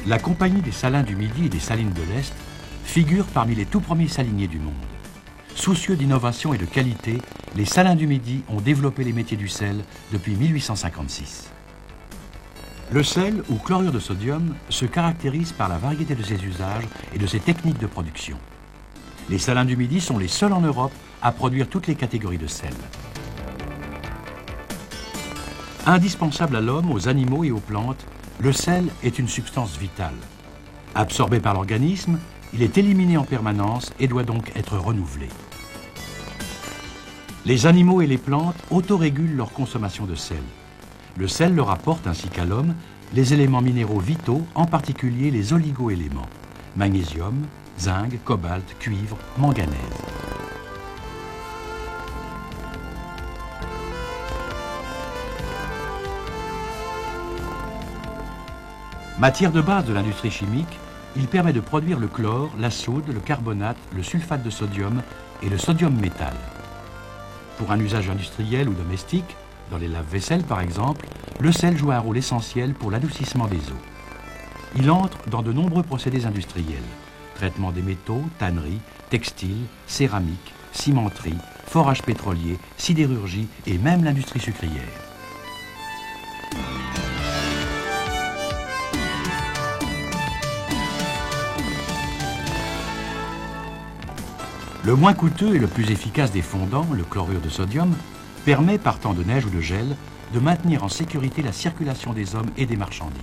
La Compagnie des salins du Midi et des salines de l'Est figure parmi les tout premiers saliniers du monde. Soucieux d'innovation et de qualité, les salins du Midi ont développé les métiers du sel depuis 1856. Le sel, ou chlorure de sodium, se caractérise par la variété de ses usages et de ses techniques de production. Les salins du Midi sont les seuls en Europe à produire toutes les catégories de sel. Indispensable à l'homme, aux animaux et aux plantes, le sel est une substance vitale. Absorbé par l'organisme, il est éliminé en permanence et doit donc être renouvelé. Les animaux et les plantes autorégulent leur consommation de sel. Le sel leur apporte, ainsi qu'à l'homme, les éléments minéraux vitaux, en particulier les oligo-éléments, magnésium, zinc, cobalt, cuivre, manganèse. Matière de base de l'industrie chimique, il permet de produire le chlore, la soude, le carbonate, le sulfate de sodium et le sodium métal. Pour un usage industriel ou domestique, dans les lave-vaisselle par exemple, le sel joue un rôle essentiel pour l'adoucissement des eaux. Il entre dans de nombreux procédés industriels: traitement des métaux, tannerie, textile, céramique, cimenterie, forage pétrolier, sidérurgie et même l'industrie sucrière. Le moins coûteux et le plus efficace des fondants, le chlorure de sodium, permet, par temps de neige ou de gel, de maintenir en sécurité la circulation des hommes et des marchandises.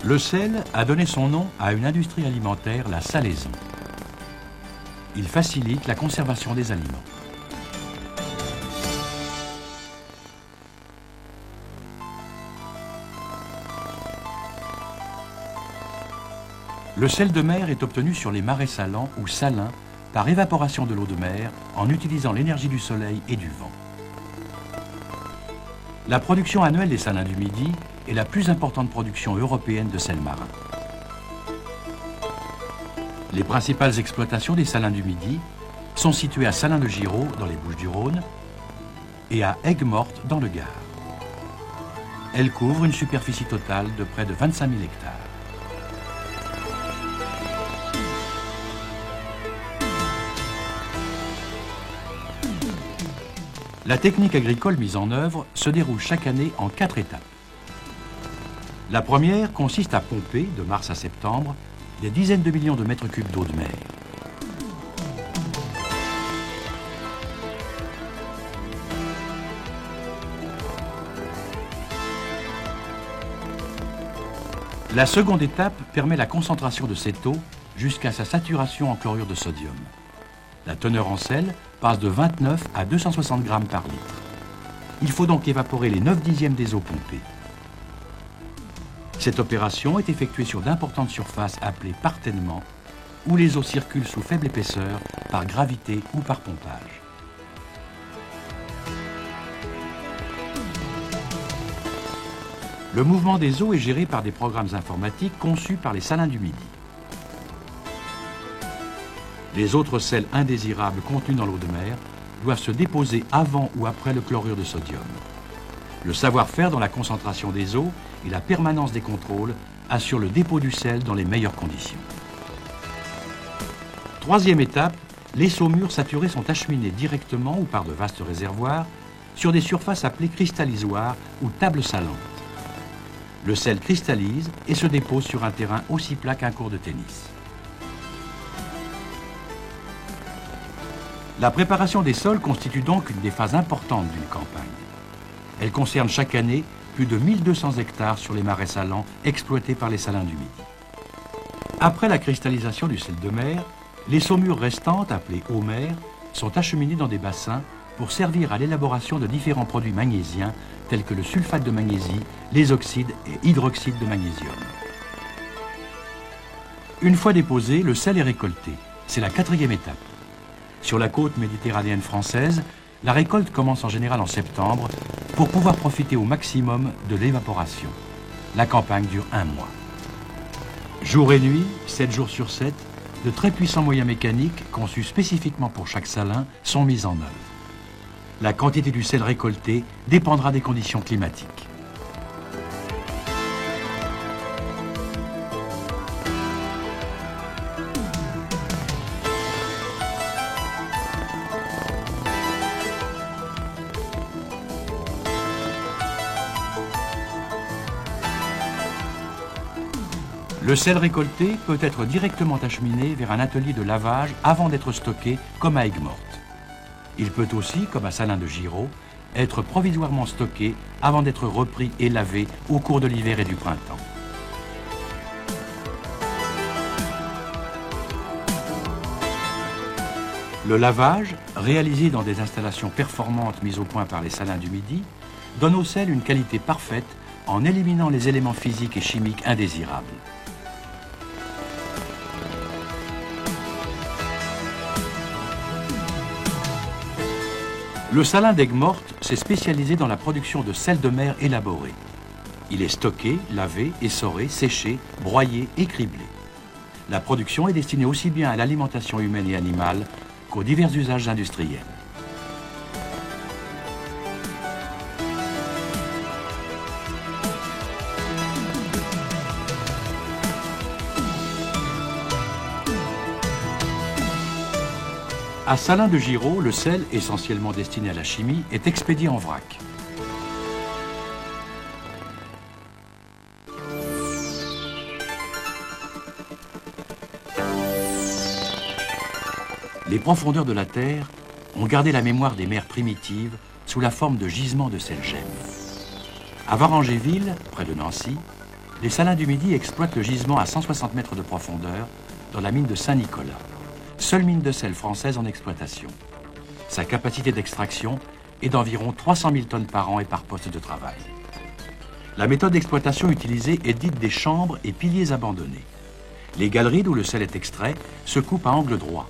Le sel a donné son nom à une industrie alimentaire, la salaison. Il facilite la conservation des aliments. Le sel de mer est obtenu sur les marais salants ou salins par évaporation de l'eau de mer en utilisant l'énergie du soleil et du vent. La production annuelle des salins du Midi est la plus importante production européenne de sel marin. Les principales exploitations des salins du Midi sont situées à Salins-de-Giraud dans les Bouches-du-Rhône et à Aigues-Mortes dans le Gard. Elles couvrent une superficie totale de près de 25 000 hectares. La technique agricole mise en œuvre se déroule chaque année en 4 étapes. La première consiste à pomper, de mars à septembre, des dizaines de millions de mètres cubes d'eau de mer. La seconde étape permet la concentration de cette eau jusqu'à sa saturation en chlorure de sodium. La teneur en sel passe de 29 à 260 grammes par litre. Il faut donc évaporer les 9/10 des eaux pompées. Cette opération est effectuée sur d'importantes surfaces appelées partènements, où les eaux circulent sous faible épaisseur, par gravité ou par pompage. Le mouvement des eaux est géré par des programmes informatiques conçus par les salins du Midi. Les autres sels indésirables contenus dans l'eau de mer doivent se déposer avant ou après le chlorure de sodium. Le savoir-faire dans la concentration des eaux et la permanence des contrôles assurent le dépôt du sel dans les meilleures conditions. Troisième étape, les saumures saturées sont acheminées directement ou par de vastes réservoirs sur des surfaces appelées cristallisoires ou tables salantes. Le sel cristallise et se dépose sur un terrain aussi plat qu'un court de tennis. La préparation des sols constitue donc une des phases importantes d'une campagne. Elle concerne chaque année plus de 1200 hectares sur les marais salants exploités par les salins du Midi. Après la cristallisation du sel de mer, les saumures restantes, appelées eau mer, sont acheminées dans des bassins pour servir à l'élaboration de différents produits magnésiens tels que le sulfate de magnésie, les oxydes et hydroxydes de magnésium. Une fois déposé, le sel est récolté. C'est la quatrième étape. Sur la côte méditerranéenne française, la récolte commence en général en septembre pour pouvoir profiter au maximum de l'évaporation. La campagne dure 1 mois. Jour et nuit, 7 jours sur 7, de très puissants moyens mécaniques conçus spécifiquement pour chaque salin sont mis en œuvre. La quantité du sel récolté dépendra des conditions climatiques. Le sel récolté peut être directement acheminé vers un atelier de lavage avant d'être stocké, comme à Aigues-Mortes. Il peut aussi, comme à Salins de Giraud, être provisoirement stocké avant d'être repris et lavé au cours de l'hiver et du printemps. Le lavage, réalisé dans des installations performantes mises au point par les Salins du Midi, donne au sel une qualité parfaite en éliminant les éléments physiques et chimiques indésirables. Le Salin d'Aigues-Mortes s'est spécialisé dans la production de sel de mer élaboré. Il est stocké, lavé, essoré, séché, broyé et criblé. La production est destinée aussi bien à l'alimentation humaine et animale qu'aux divers usages industriels. À Salins de Giraud, le sel, essentiellement destiné à la chimie, est expédié en vrac. Les profondeurs de la Terre ont gardé la mémoire des mers primitives sous la forme de gisements de sel-gemme. À Varangéville, près de Nancy, les Salins du Midi exploitent le gisement à 160 mètres de profondeur dans la mine de Saint-Nicolas, seule mine de sel française en exploitation. Sa capacité d'extraction est d'environ 300 000 tonnes par an et par poste de travail. La méthode d'exploitation utilisée est dite des chambres et piliers abandonnés. Les galeries d'où le sel est extrait se coupent à angle droit.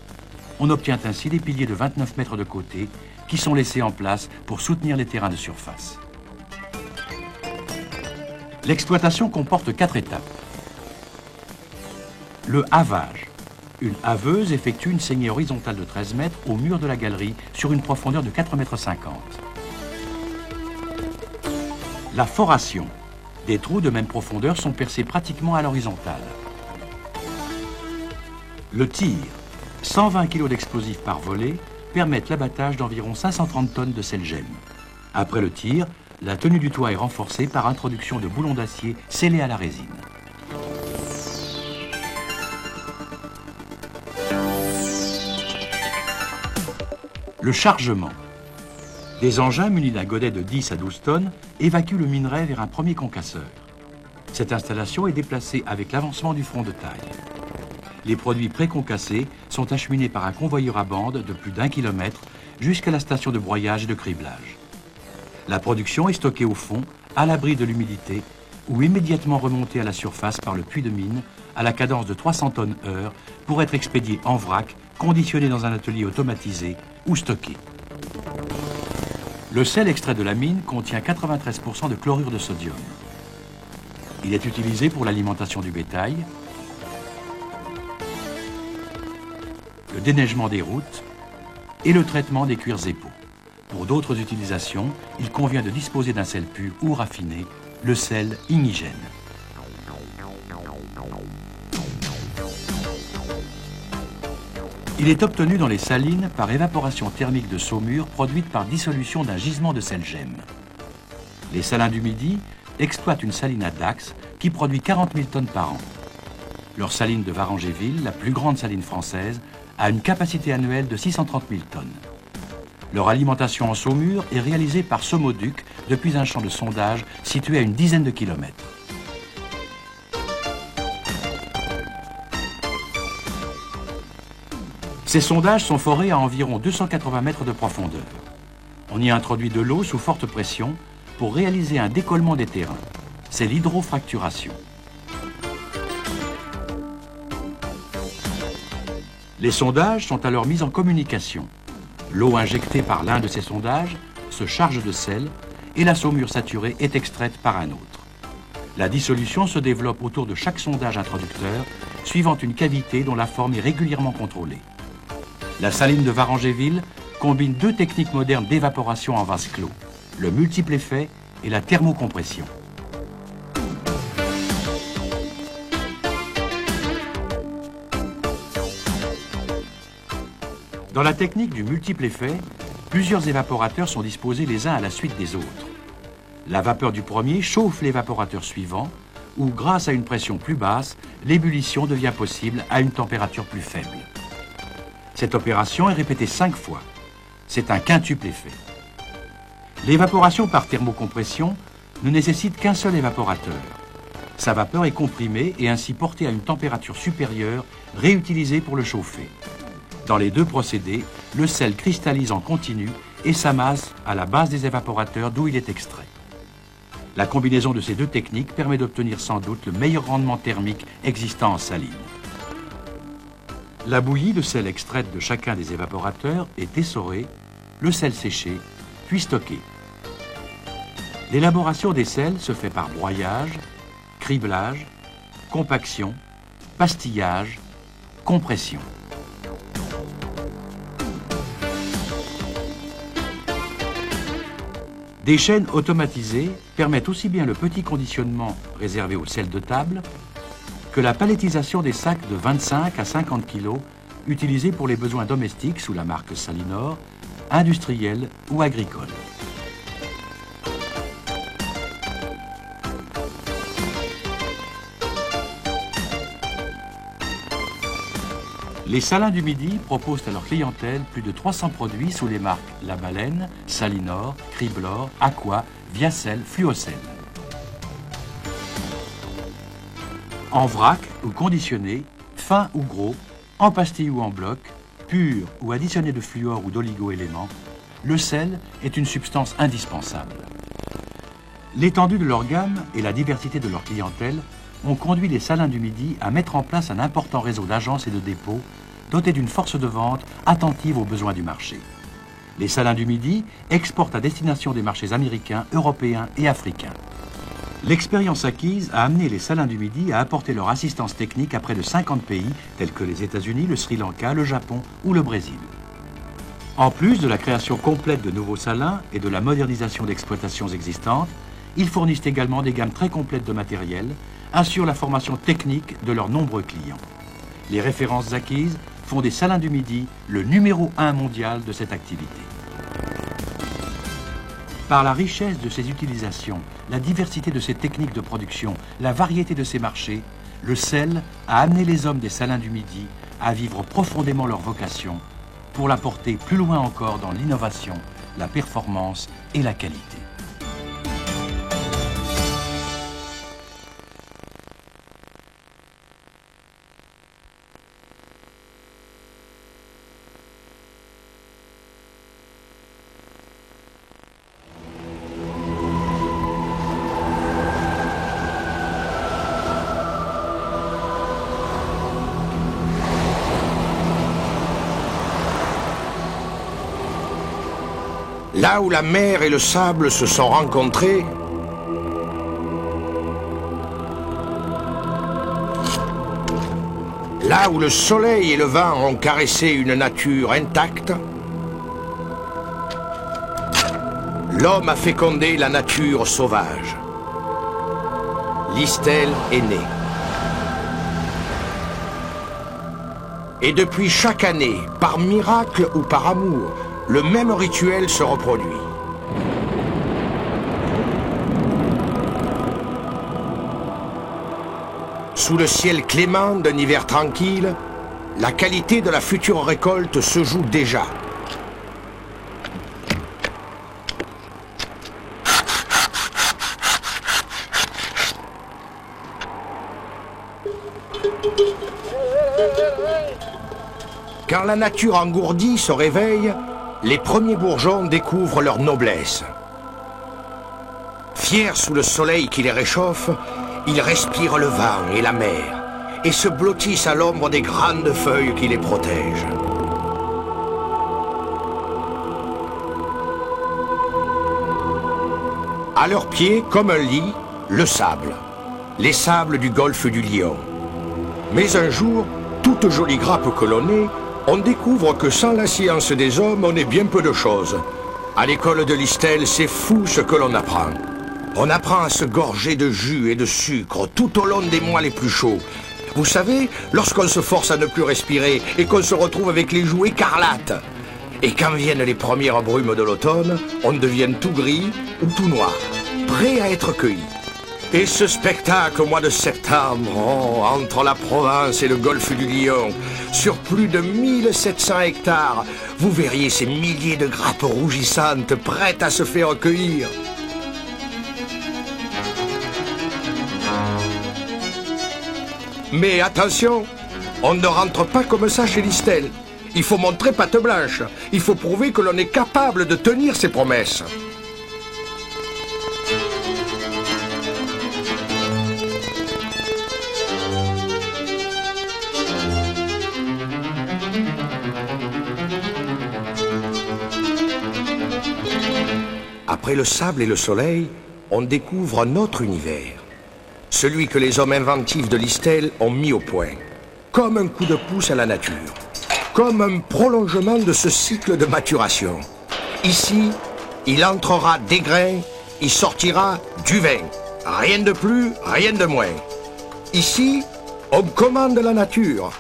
On obtient ainsi des piliers de 29 mètres de côté qui sont laissés en place pour soutenir les terrains de surface. L'exploitation comporte 4 étapes. Le havage. Une haveuse effectue une saignée horizontale de 13 mètres au mur de la galerie sur une profondeur de 4,50 mètres. La foration. Des trous de même profondeur sont percés pratiquement à l'horizontale. Le tir. 120 kg d'explosifs par volée permettent l'abattage d'environ 530 tonnes de sel-gemme. Après le tir, la tenue du toit est renforcée par introduction de boulons d'acier scellés à la résine. Le chargement. Des engins munis d'un godet de 10 à 12 tonnes évacuent le minerai vers un premier concasseur. Cette installation est déplacée avec l'avancement du front de taille. Les produits préconcassés sont acheminés par un convoyeur à bande de plus d'1 kilomètre jusqu'à la station de broyage et de criblage. La production est stockée au fond, à l'abri de l'humidité, ou immédiatement remontée à la surface par le puits de mine à la cadence de 300 tonnes heure pour être expédiée en vrac, conditionnée dans un atelier automatisé ou stocké. Le sel extrait de la mine contient 93% de chlorure de sodium. Il est utilisé pour l'alimentation du bétail, le déneigement des routes et le traitement des cuirs et peaux. Pour d'autres utilisations, il convient de disposer d'un sel pur ou raffiné, le sel inigène. Il est obtenu dans les salines par évaporation thermique de saumure produite par dissolution d'un gisement de sel-gemme. Les Salins du Midi exploitent une saline à Dax qui produit 40 000 tonnes par an. Leur saline de Varangéville, la plus grande saline française, a une capacité annuelle de 630 000 tonnes. Leur alimentation en saumure est réalisée par Somoduc depuis un champ de sondage situé à une dizaine de kilomètres. Ces sondages sont forés à environ 280 mètres de profondeur. On y introduit de l'eau sous forte pression pour réaliser un décollement des terrains. C'est l'hydrofracturation. Les sondages sont alors mis en communication. L'eau injectée par l'un de ces sondages se charge de sel et la saumure saturée est extraite par un autre. La dissolution se développe autour de chaque sondage introducteur, suivant une cavité dont la forme est régulièrement contrôlée. La saline de Varangéville combine 2 techniques modernes d'évaporation en vase clos, le multiple effet et la thermocompression. Dans la technique du multiple effet, plusieurs évaporateurs sont disposés les uns à la suite des autres. La vapeur du premier chauffe l'évaporateur suivant où, grâce à une pression plus basse, l'ébullition devient possible à une température plus faible. Cette opération est répétée 5 fois. C'est un quintuple effet. L'évaporation par thermocompression ne nécessite qu'un seul évaporateur. Sa vapeur est comprimée et ainsi portée à une température supérieure, réutilisée pour le chauffer. Dans les deux procédés, le sel cristallise en continu et s'amasse à la base des évaporateurs d'où il est extrait. La combinaison de ces deux techniques permet d'obtenir sans doute le meilleur rendement thermique existant en saline. La bouillie de sel extraite de chacun des évaporateurs est essorée, le sel séché, puis stocké. L'élaboration des sels se fait par broyage, criblage, compaction, pastillage, compression. Des chaînes automatisées permettent aussi bien le petit conditionnement réservé aux sels de table que la palettisation des sacs de 25 à 50 kg utilisés pour les besoins domestiques sous la marque Salinor, industriels ou agricoles. Les salins du Midi proposent à leur clientèle plus de 300 produits sous les marques La Baleine, Salinor, Criblor, Aqua, Viacel, Fluocel. En vrac ou conditionné, fin ou gros, en pastille ou en bloc, pur ou additionné de fluor ou d'oligo-éléments, le sel est une substance indispensable. L'étendue de leur gamme et la diversité de leur clientèle ont conduit les salins du Midi à mettre en place un important réseau d'agences et de dépôts dotés d'une force de vente attentive aux besoins du marché. Les salins du Midi exportent à destination des marchés américains, européens et africains. L'expérience acquise a amené les salins du Midi à apporter leur assistance technique à près de 50 pays, tels que les États-Unis, le Sri Lanka, le Japon ou le Brésil. En plus de la création complète de nouveaux salins et de la modernisation d'exploitations existantes, ils fournissent également des gammes très complètes de matériel, assurent la formation technique de leurs nombreux clients. Les références acquises font des salins du Midi le numéro 1 mondial de cette activité. Par la richesse de ses utilisations, la diversité de ses techniques de production, la variété de ses marchés, le sel a amené les hommes des salins du Midi à vivre profondément leur vocation pour la porter plus loin encore dans l'innovation, la performance et la qualité. Là où la mer et le sable se sont rencontrés, là où le soleil et le vent ont caressé une nature intacte, l'homme a fécondé la nature sauvage. Listel est né. Et depuis chaque année, par miracle ou par amour, le même rituel se reproduit. Sous le ciel clément d'un hiver tranquille, la qualité de la future récolte se joue déjà. Quand la nature engourdie se réveille, les premiers bourgeons découvrent leur noblesse. Fiers sous le soleil qui les réchauffe, ils respirent le vent et la mer et se blottissent à l'ombre des grandes feuilles qui les protègent. À leurs pieds, comme un lit, le sable, les sables du golfe du Lion. Mais un jour, toute jolie grappe que l'on est, on découvre que sans la science des hommes, on est bien peu de choses. À l'école de Listel, c'est fou ce que l'on apprend. On apprend à se gorger de jus et de sucre tout au long des mois les plus chauds. Vous savez, lorsqu'on se force à ne plus respirer et qu'on se retrouve avec les joues écarlates. Et quand viennent les premières brumes de l'automne, on devient tout gris ou tout noir, prêt à être cueilli. Et ce spectacle au mois de septembre, entre la Provence et le golfe du Lion, sur plus de 1700 hectares, vous verriez ces milliers de grappes rougissantes prêtes à se faire cueillir. Mais attention, on ne rentre pas comme ça chez Listel. Il faut montrer patte blanche. Il faut prouver que l'on est capable de tenir ses promesses. Après le sable et le soleil, on découvre un autre univers. Celui que les hommes inventifs de Listel ont mis au point. Comme un coup de pouce à la nature. Comme un prolongement de ce cycle de maturation. Ici, il entrera des grains, il sortira du vin. Rien de plus, rien de moins. Ici, on commande la nature,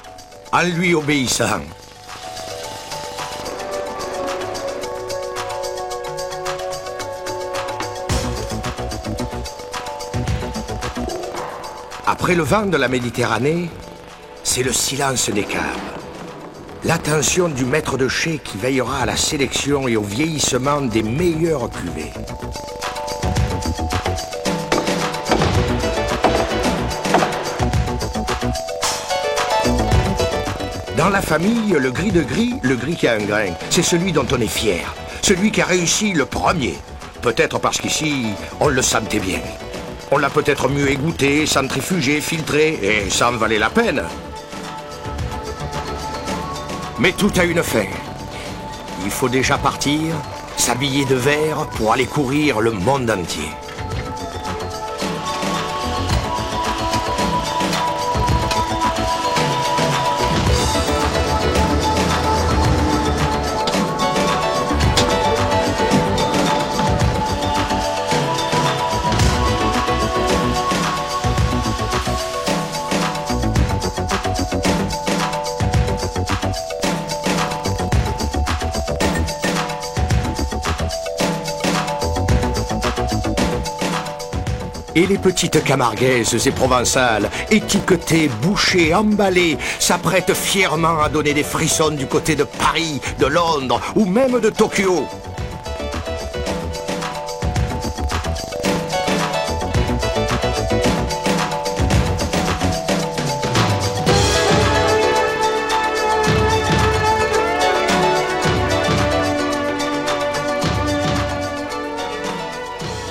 en lui obéissant. Après le vent de la Méditerranée, c'est le silence des caves. L'attention du maître de chai qui veillera à la sélection et au vieillissement des meilleures cuvées. Dans la famille, le gris de gris, le gris qui a un grain, c'est celui dont on est fier. Celui qui a réussi le premier. Peut-être parce qu'ici, on le sentait bien. On l'a peut-être mieux égoutté, centrifugé, filtré, et ça en valait la peine. Mais tout a une fin. Il faut déjà partir, s'habiller de vert pour aller courir le monde entier. Et les petites camarguaises et provençales, étiquetées, bouchées, emballées, s'apprêtent fièrement à donner des frissons du côté de Paris, de Londres ou même de Tokyo.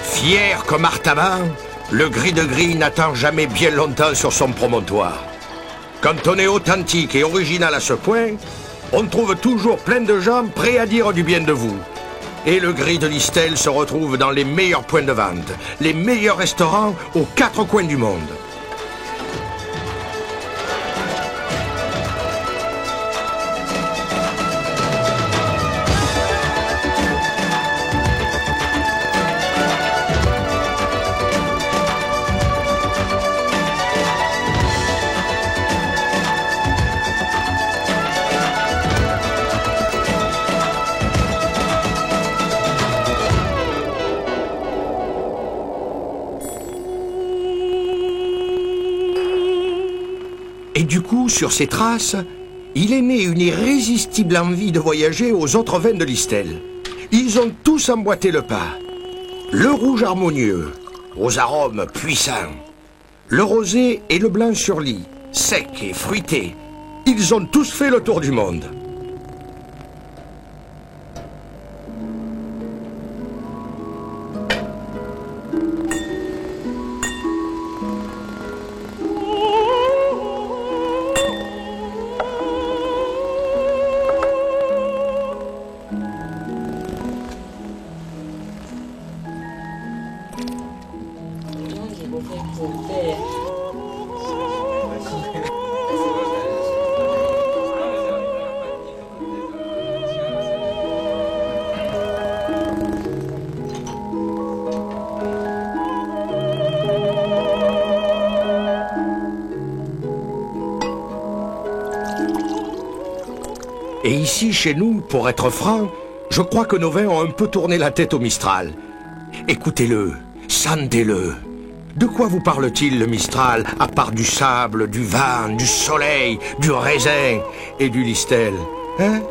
Fier comme Artaban, le gris de gris n'attend jamais bien longtemps sur son promontoire. Quand on est authentique et original à ce point, on trouve toujours plein de gens prêts à dire du bien de vous. Et le gris de Listel se retrouve dans les meilleurs points de vente, les meilleurs restaurants aux 4 coins du monde. Et du coup, sur ces traces, il est né une irrésistible envie de voyager aux autres vins de Listel. Ils ont tous emboîté le pas. Le rouge harmonieux, aux arômes puissants. Le rosé et le blanc sur lit, sec et fruité. Ils ont tous fait le tour du monde. Et ici, chez nous, pour être franc, je crois que nos vins ont un peu tourné la tête au Mistral. Écoutez-le, sentez-le. De quoi vous parle-t-il le Mistral, à part du sable, du vin, du soleil, du raisin et du listel? Hein?